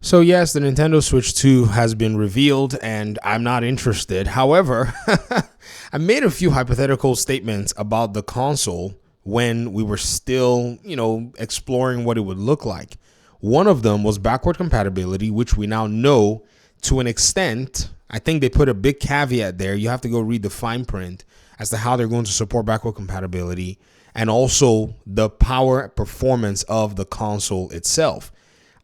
So yes, the Nintendo Switch 2 has been revealed and I'm not interested. However, I made a few hypothetical statements about the console when we were still, exploring what it would look like. One of them was backward compatibility, which we now know to an extent. I think they put a big caveat there. You have to go read the fine print as to how they're going to support backward compatibility and also the power performance of the console itself.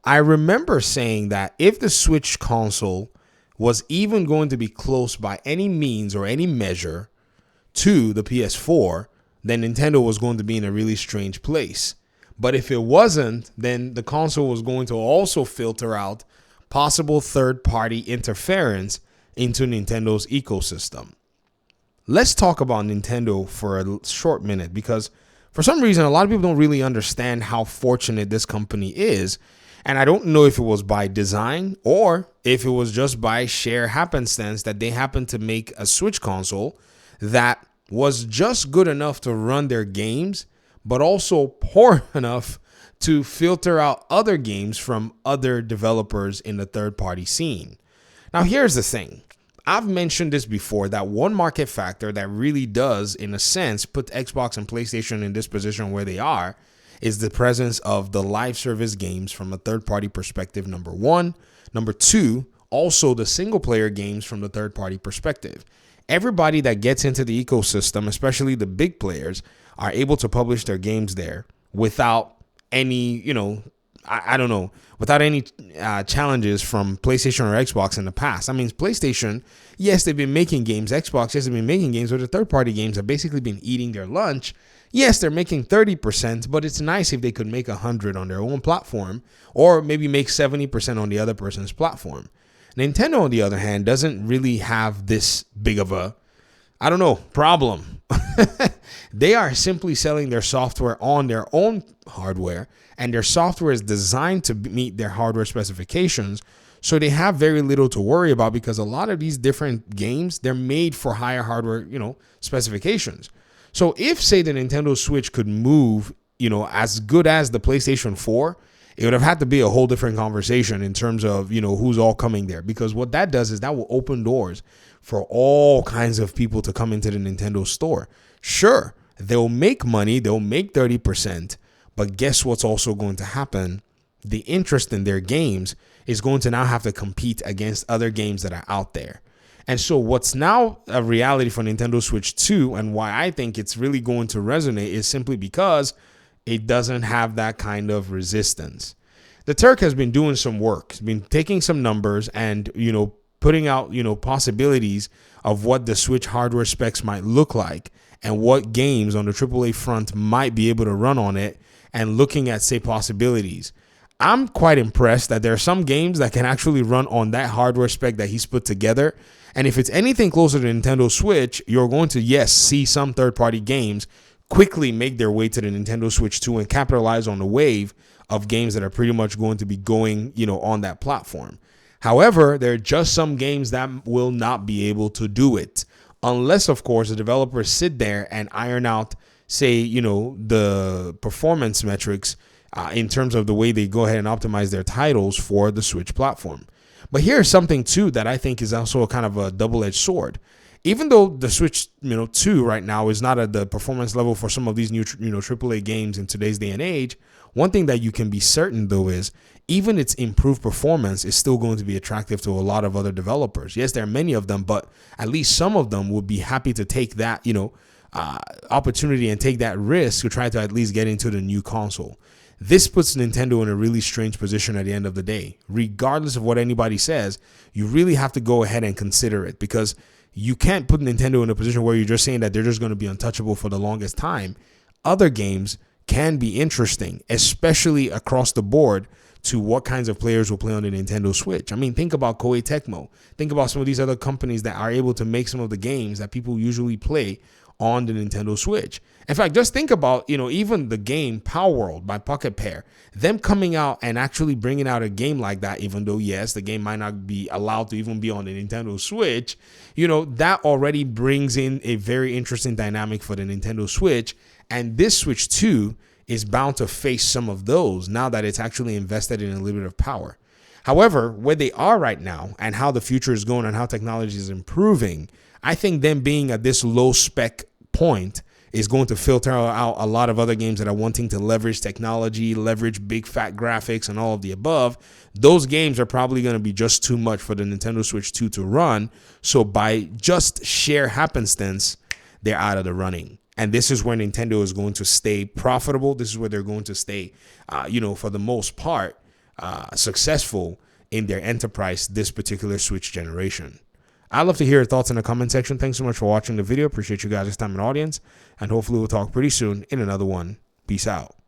I remember saying that if the Switch console was even going to be close by any means or any measure to the PS4, then Nintendo was going to be in a really strange place. But if it wasn't, then the console was going to also filter out possible third-party interference into Nintendo's ecosystem. Let's talk about Nintendo for a short minute, because for some reason, a lot of people don't really understand how fortunate this company is. And I don't know if it was by design or if it was just by sheer happenstance that they happened to make a Switch console that was just good enough to run their games, but also poor enough to filter out other games from other developers in the third-party scene. Now, here's the thing. I've mentioned this before, that one market factor that really does, in a sense, put Xbox and PlayStation in this position where they are is the presence of the live service games from a third-party perspective, number one. Number two, also the single-player games from the third-party perspective. Everybody that gets into the ecosystem, especially the big players, are able to publish their games there without any, without any challenges from PlayStation or Xbox in the past. I mean, PlayStation, yes, they've been making games. Xbox, yes, they've been making games, but the third-party games have basically been eating their lunch. Yes, they're making 30%, but it's nice if they could make 100 on their own platform or maybe make 70% on the other person's platform. Nintendo, on the other hand, doesn't really have this big of a, problem. They are simply selling their software on their own hardware, and their software is designed to meet their hardware specifications. So they have very little to worry about because a lot of these different games, they're made for higher hardware, specifications. So if, say, the Nintendo Switch could move, as good as the PlayStation 4, it would have had to be a whole different conversation in terms of, who's all coming there. Because what that does is that will open doors for all kinds of people to come into the Nintendo store. Sure, they'll make money, they'll make 30%, but guess what's also going to happen? The interest in their games is going to now have to compete against other games that are out there. And so what's now a reality for Nintendo Switch 2 and why I think it's really going to resonate is simply because it doesn't have that kind of resistance. The Turk has been doing some work. He's been taking some numbers and, putting out, possibilities of what the Switch hardware specs might look like and what games on the AAA front might be able to run on it and looking at, say, possibilities. I'm quite impressed that there are some games that can actually run on that hardware spec that he's put together. And if it's anything closer to Nintendo Switch, you're going to, yes, see some third-party games quickly make their way to the Nintendo Switch 2 and capitalize on the wave of games that are pretty much going to be going, on that platform. However, there are just some games that will not be able to do it unless, of course, the developers sit there and iron out, say, the performance metrics in terms of the way they go ahead and optimize their titles for the Switch platform. But here's something, too, that I think is also a kind of a double-edged sword. Even though the Switch, 2 right now is not at the performance level for some of these new, AAA games in today's day and age, one thing that you can be certain, though, is even its improved performance is still going to be attractive to a lot of other developers. Yes, there are many of them, but at least some of them would be happy to take that, opportunity and take that risk to try to at least get into the new console. This puts Nintendo in a really strange position at the end of the day. Regardless of what anybody says, you really have to go ahead and consider it because you can't put Nintendo in a position where you're just saying that they're just going to be untouchable for the longest time. Other games can be interesting, especially across the board to what kinds of players will play on the Nintendo Switch. I mean, think about Koei Tecmo. Think about some of these other companies that are able to make some of the games that people usually play on the Nintendo Switch. In fact, just think about, even the game Power World by Pocket Pair, them coming out and actually bringing out a game like that, even though, yes, the game might not be allowed to even be on the Nintendo Switch, that already brings in a very interesting dynamic for the Nintendo Switch. And this Switch 2 is bound to face some of those now that it's actually invested in a little bit of power. However, where they are right now and how the future is going and how technology is improving, I think them being at this low spec point is going to filter out a lot of other games that are wanting to leverage technology, leverage big fat graphics and all of the above. Those games are probably going to be just too much for the Nintendo Switch 2 to run. So by just sheer happenstance, they're out of the running. And this is where Nintendo is going to stay profitable. This is where they're going to stay, for the most part, successful in their enterprise this particular Switch generation. I'd love to hear your thoughts in the comment section. Thanks so much for watching the video. Appreciate you guys' time and audience. And hopefully we'll talk pretty soon in another one. Peace out.